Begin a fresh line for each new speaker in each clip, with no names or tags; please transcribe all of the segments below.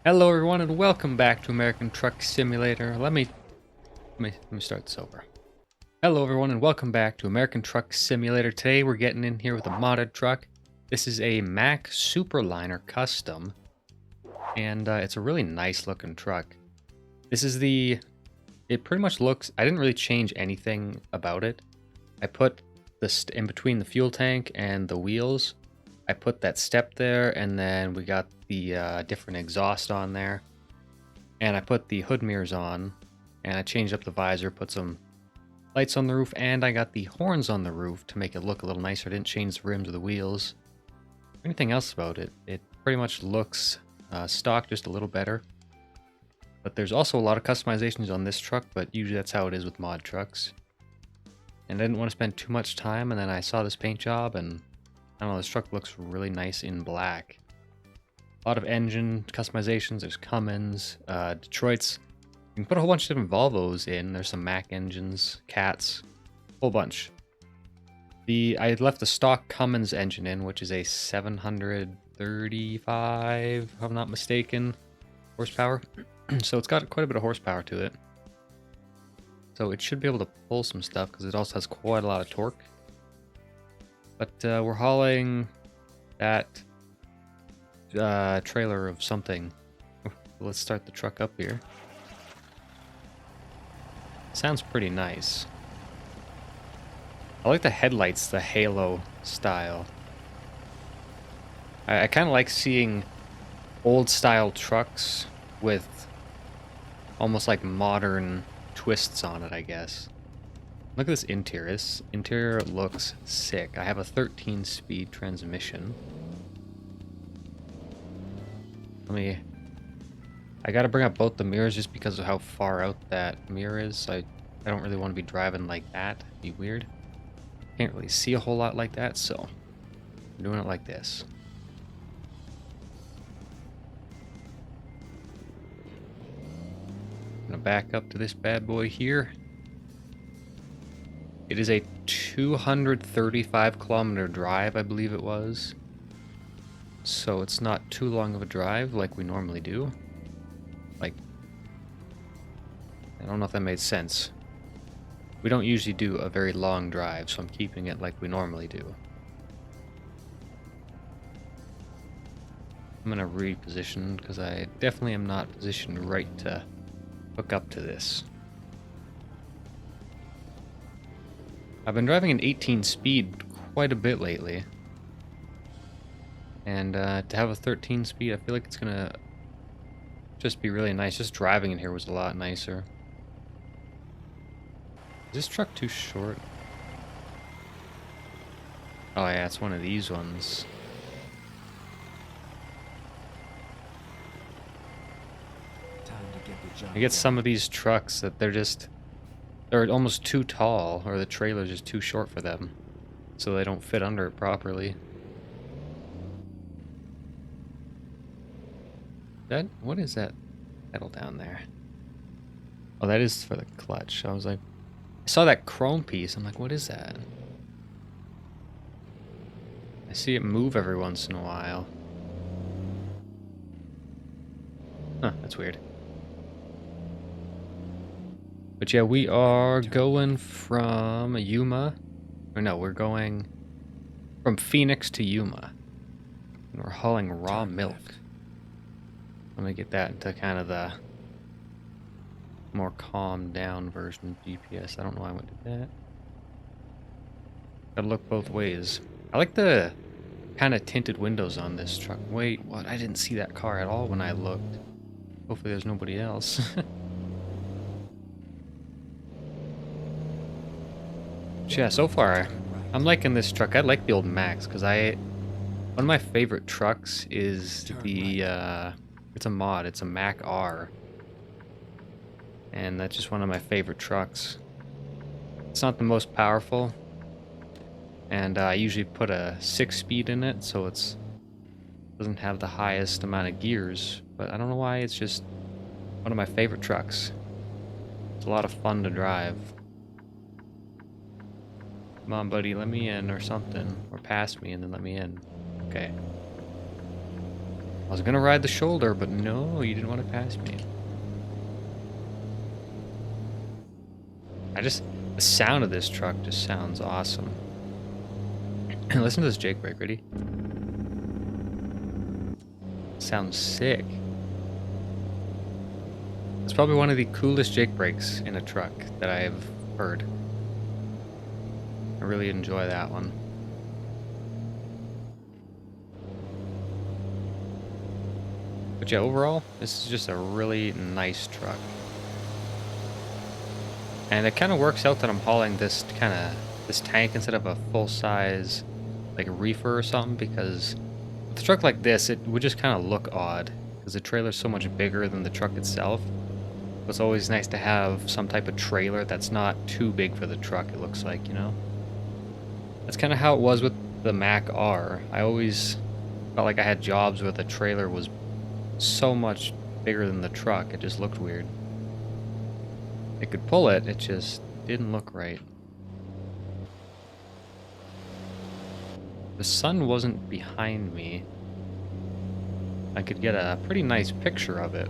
Hello everyone and welcome back to American Truck Simulator. Let me start this over. Hello everyone and welcome back to American Truck Simulator. Today we're getting in here with a modded truck. This is a Mack Superliner Custom, and it's a really nice looking truck. It pretty much looks, I didn't really change anything about it. I put this in between the fuel tank and the wheels. I put that step there, and then we got the different exhaust on there. And I put the hood mirrors on, and I changed up the visor, put some lights on the roof, and I got the horns on the roof to make it look a little nicer. I didn't change the rims or the wheels. Anything else about it. It pretty much looks stock, just a little better. But there's also a lot of customizations on this truck, but usually that's how it is with mod trucks. And I didn't want to spend too much time, and then I saw this paint job, and I don't know, this truck looks really nice in black. A lot of engine customizations. There's Cummins, Detroit's. You can put a whole bunch of different Volvos in. There's some Mack engines, Cats, whole bunch. I had left the stock Cummins engine in, which is a 735, if I'm not mistaken, horsepower. So it's got quite a bit of horsepower to it. So it should be able to pull some stuff because it also has quite a lot of torque. But we're hauling that trailer of something. Let's start the truck up here. Sounds pretty nice. I like the headlights, the halo style. I kind of like seeing old style trucks with almost like modern twists on it, I guess. Look at this interior. This interior looks sick. I have a 13-speed transmission. I gotta bring up both the mirrors just because of how far out that mirror is. I don't really want to be driving like that. It'd be weird. Can't really see a whole lot like that, so I'm doing it like this. I'm gonna back up to this bad boy here. It is a 235-kilometer drive, I believe it was. So it's not too long of a drive like we normally do. Like, I don't know if that made sense. We don't usually do a very long drive, so I'm keeping it like we normally do. I'm gonna reposition because I definitely am not positioned right to hook up to this. I've been driving an 18 speed quite a bit lately. And to have a 13 speed, I feel like it's gonna just be really nice. Just driving in here was a lot nicer. Is this truck too short? Oh yeah, it's one of these ones. I get some of these trucks that they're almost too tall, or the trailer's just too short for them, so they don't fit under it properly. What is that pedal down there? Oh, that is for the clutch. I was like, I saw that chrome piece. I'm like, what is that? I see it move every once in a while. Huh, that's weird. But yeah, we are going from Yuma. Or no, we're going from Phoenix to Yuma. And we're hauling raw milk. Let me get that into kind of the more calmed down version of GPS. I don't know why I went to that. Gotta look both ways. I like the kind of tinted windows on this truck. Wait, what? I didn't see that car at all when I looked. Hopefully there's nobody else. Yeah, so far, I'm liking this truck. I like the old Macks, because one of my favorite trucks is it's a mod, it's a Mack R. And that's just one of my favorite trucks. It's not the most powerful, and I usually put a 6-speed in it, so it doesn't have the highest amount of gears, but I don't know why, it's just one of my favorite trucks. It's a lot of fun to drive. Come on, buddy, let me in or something. Or pass me and then let me in. Okay. I was gonna ride the shoulder, but no, you didn't want to pass me. The sound of this truck just sounds awesome. Listen to this Jake brake, ready? Sounds sick. It's probably one of the coolest Jake brakes in a truck that I've heard. I really enjoy that one. But yeah, overall, this is just a really nice truck. And it kind of works out that I'm hauling this tank instead of a full-size like reefer or something, because with a truck like this, it would just kind of look odd because the trailer's so much bigger than the truck itself. It's always nice to have some type of trailer that's not too big for the truck, it looks like, you know? That's kind of how it was with the Mack R. I always felt like I had jobs where the trailer was so much bigger than the truck, it just looked weird. It could pull it, it just didn't look right. The sun wasn't behind me. I could get a pretty nice picture of it.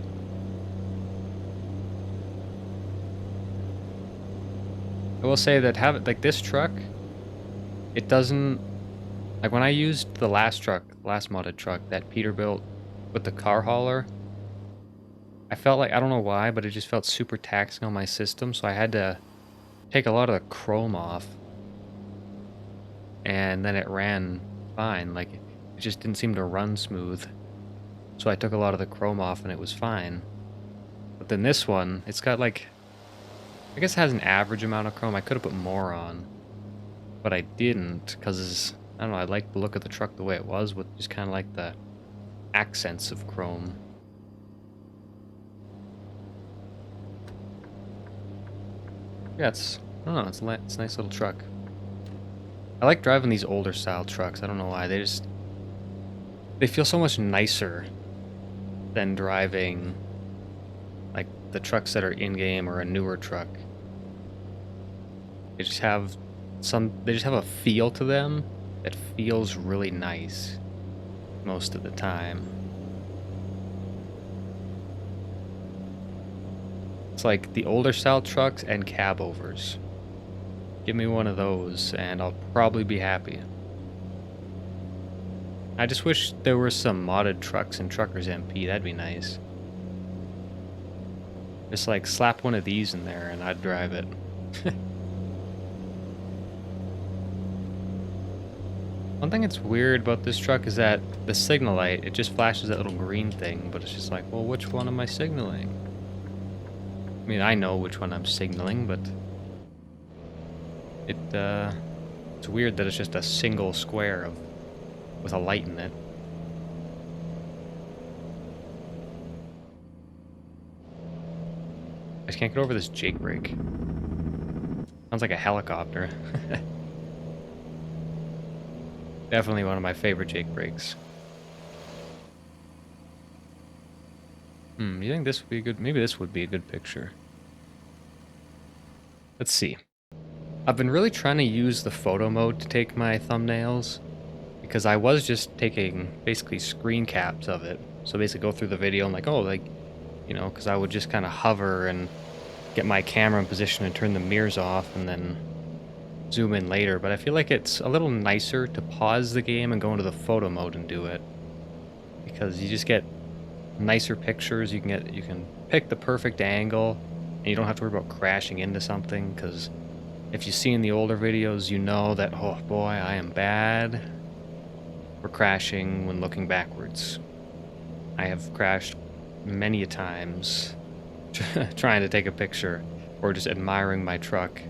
I will say that like this truck, it doesn't, like when I used the last modded truck that Peter built with the car hauler, I felt like, I don't know why, but it just felt super taxing on my system, so I had to take a lot of the chrome off. And then it ran fine, like it just didn't seem to run smooth. So I took a lot of the chrome off and it was fine. But then this one, it's got like, I guess it has an average amount of chrome. I could have put more on, but I didn't because, I don't know, I like the look of the truck the way it was with just kind of like the accents of chrome. Yeah, I don't know, it's a nice little truck. I like driving these older style trucks. I don't know why. They feel so much nicer than driving like the trucks that are in-game or a newer truck. They just have a feel to them that feels really nice most of the time. It's like the older style trucks and cab overs. Give me one of those and I'll probably be happy. I just wish there were some modded trucks in Truckers MP. That'd be nice. Just like slap one of these in there and I'd drive it. One thing that's weird about this truck is that the signal light, it just flashes that little green thing, but it's just like, well, which one am I signaling? I mean, I know which one I'm signaling, but it's weird that it's just a single square with a light in it. I just can't get over this Jake brake. Sounds like a helicopter. Definitely one of my favorite Jake brakes. You think this would be a good... Maybe this would be a good picture. Let's see. I've been really trying to use the photo mode to take my thumbnails, because I was just taking basically screen caps of it. So basically go through the video and like, oh, like, you know, because I would just kind of hover and get my camera in position and turn the mirrors off and then zoom in later. But I feel like it's a little nicer to pause the game and go into the photo mode and do it, because you just get nicer pictures. You can pick the perfect angle and you don't have to worry about crashing into something, because if you see in the older videos, you know that, oh boy, I am bad for crashing when looking backwards. I have crashed many a times trying to take a picture or just admiring my truck.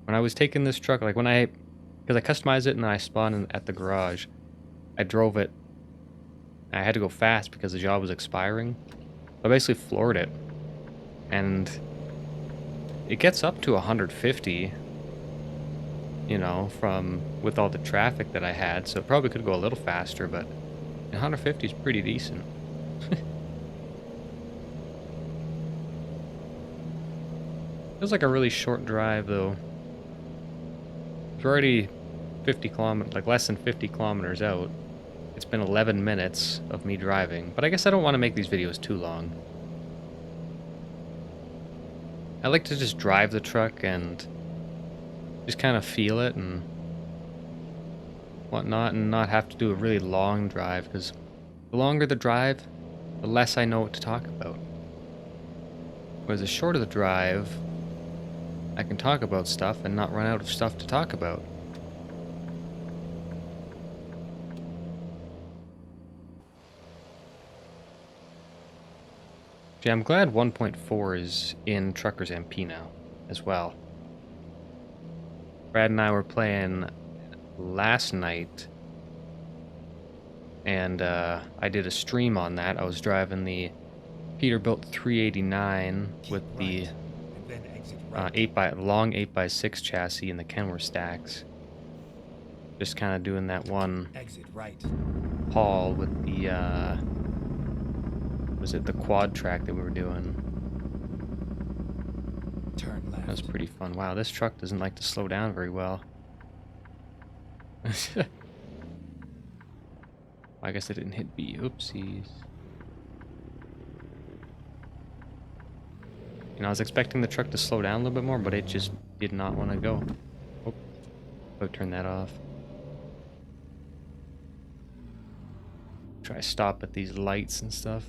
When I was taking this truck, like because I customized it and then I spawned at the garage, I drove it. I had to go fast because the job was expiring. I basically floored it, and it gets up to 150, you know, with all the traffic that I had, so it probably could go a little faster, but 150 is pretty decent. Feels like a really short drive, though. It's already 50 kilometers, like less than 50 kilometers out. It's been 11 minutes of me driving, but I guess I don't want to make these videos too long. I like to just drive the truck and just kind of feel it and whatnot, and not have to do a really long drive, because the longer the drive, the less I know what to talk about. Whereas the shorter the drive, I can talk about stuff and not run out of stuff to talk about. Yeah, I'm glad 1.4 is in Truckers MP now as well. Brad and I were playing last night, and I did a stream on that. I was driving the Peterbilt 389 with the 8x6 chassis and the Kenworth stacks. Just kind of doing that one haul with the was it the quad track that we were doing?
Turn left.
That was pretty fun. Wow, this truck doesn't like to slow down very well. I guess I didn't hit B. Oopsies. You know, I was expecting the truck to slow down a little bit more, but it just did not want to go. Oh, turn that off. Try to stop at these lights and stuff.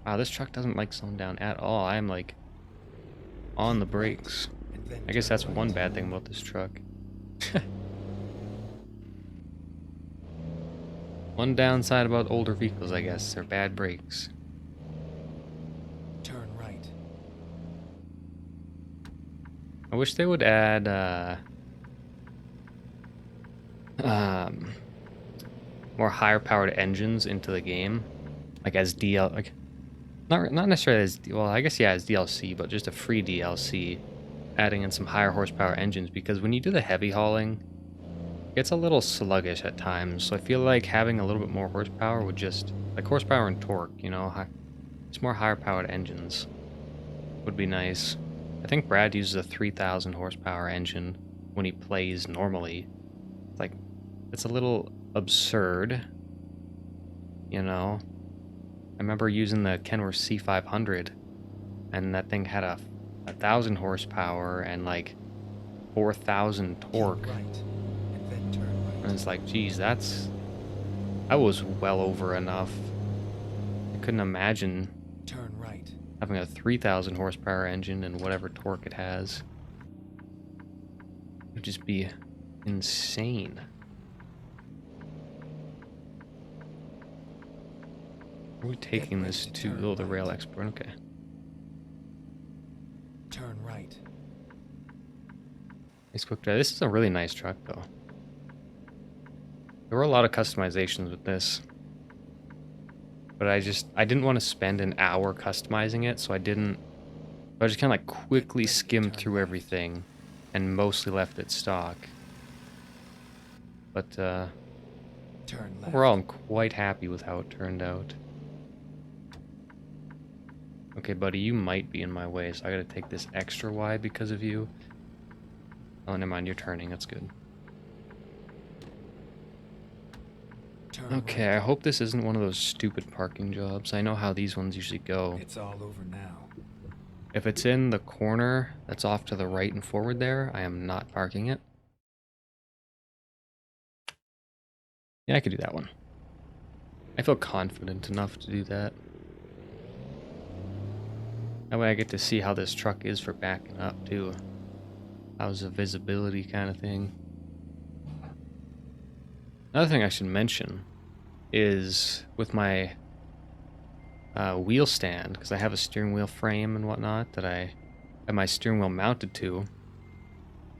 Wow, this truck doesn't like slowing down at all. I am like on the brakes. I guess that's one bad thing about this truck. One downside about older vehicles, I guess, they're bad brakes.
Turn right.
I wish they would add more higher powered engines into the game, like as like not necessarily as, well, I guess yeah, as DLC, but just a free DLC, adding in some higher horsepower engines, because when you do the heavy hauling, it gets a little sluggish at times. So I feel like having a little bit more horsepower would just, like horsepower and torque, you know, just more higher powered engines would be nice. I think Brad uses a 3,000 horsepower engine when he plays normally. Like, it's a little absurd, you know. I remember using the Kenworth C500, and that thing had a 1,000 horsepower and like 4,000 torque.
Right, and then turn right.
And it's like, geez, that was well over enough. I couldn't imagine
Turn right.
having a 3,000 horsepower engine and whatever torque it has. It would just be insane. Where are we taking this to? Oh, the rail export. Okay.
Turn right.
Nice quick drive. This is a really nice truck, though. There were a lot of customizations with this, but I didn't want to spend an hour customizing it, so I didn't. I just kind of like quickly skimmed through everything, and mostly left it stock. But
Turn left.
overall, I'm quite happy with how it turned out. Okay, buddy, you might be in my way, so I gotta take this extra wide because of you. Oh, never mind, you're turning, that's good.
Turn
Okay,
right.
I hope this isn't one of those stupid parking jobs. I know how these ones usually go.
It's all over now.
If it's in the corner that's off to the right and forward there, I am not parking it. Yeah, I could do that one. I feel confident enough to do that. That way I get to see how this truck is for backing up, too. How's the visibility kind of thing. Another thing I should mention is with my wheel stand, because I have a steering wheel frame and whatnot that I have my steering wheel mounted to,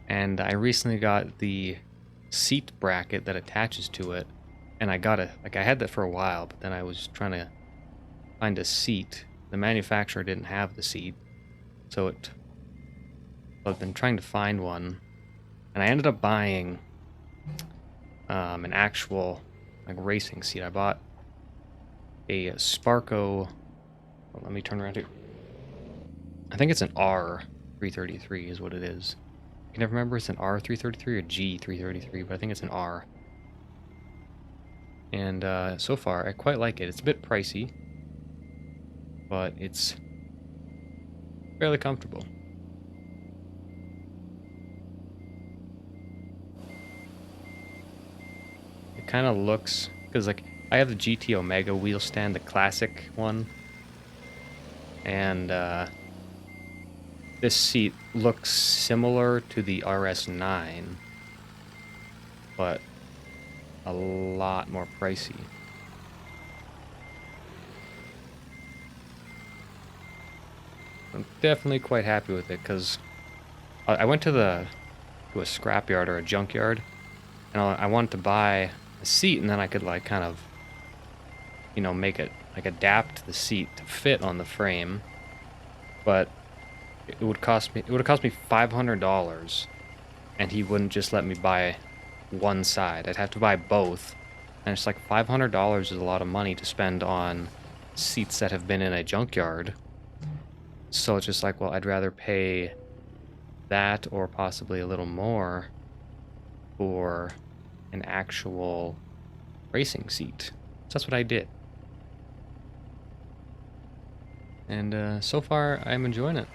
and I recently got the seat bracket that attaches to it, and I got I had that for a while, but then I was trying to find a seat. The manufacturer didn't have the seat, so I've been trying to find one, and I ended up buying an actual like racing seat. I bought a Sparco. Well, let me turn around here. I think it's an R333 is what it is. I can never remember if it's an R333 or G333, but I think it's an R. And so far, I quite like it. It's a bit pricey, but it's fairly comfortable. It kind of looks, because like I have the GT Omega wheel stand, the classic one, and this seat looks similar to the RS9, but a lot more pricey. I'm definitely quite happy with it because I went to a scrapyard or a junkyard, and I wanted to buy a seat, and then I could like kind of, you know, make it like adapt the seat to fit on the frame, but it would have cost me $500, and he wouldn't just let me buy one side. I'd have to buy both, and it's like $500 is a lot of money to spend on seats that have been in a junkyard. So it's just like, well, I'd rather pay that or possibly a little more for an actual racing seat. So that's what I did. And so far, I'm enjoying it.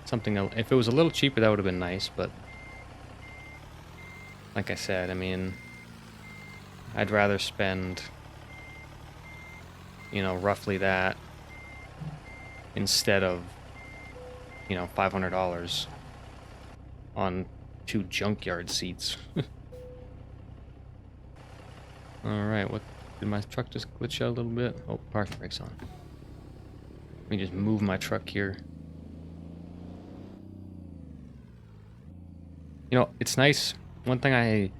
Something, if it was a little cheaper, that would have been nice, but like I said, I mean, I'd rather spend, you know, roughly that instead of, you know, $500 on 2 junkyard seats. Alright, what did my truck just glitch out a little bit? Oh, parking brake's on. Let me just move my truck here. You know, it's nice. One thing I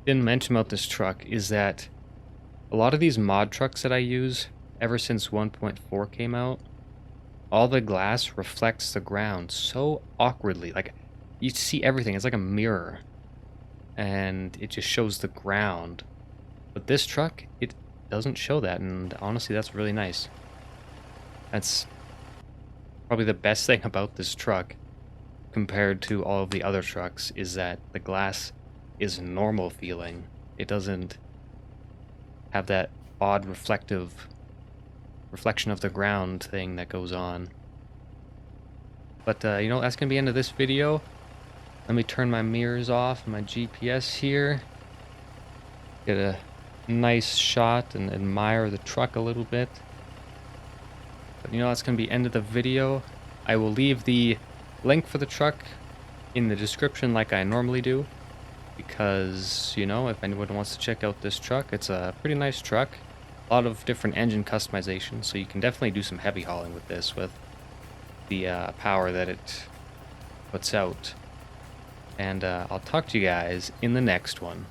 didn't mention about this truck is that a lot of these mod trucks that I use, ever since 1.4 came out, all the glass reflects the ground so awkwardly. Like, you see everything. It's like a mirror. And it just shows the ground. But this truck, it doesn't show that. And honestly, that's really nice. That's probably the best thing about this truck compared to all of the other trucks, is that the glass is normal feeling. It doesn't have that odd reflection of the ground thing that goes on. But you know, that's gonna be the end of this video. Let me turn my mirrors off and my GPS here, get a nice shot and admire the truck a little bit. But you know, that's gonna be end of the video. I will leave the link for the truck in the description like I normally do, because, you know, if anyone wants to check out this truck, it's a pretty nice truck. A lot of different engine customization, so you can definitely do some heavy hauling with this, with the power that it puts out. And I'll talk to you guys in the next one.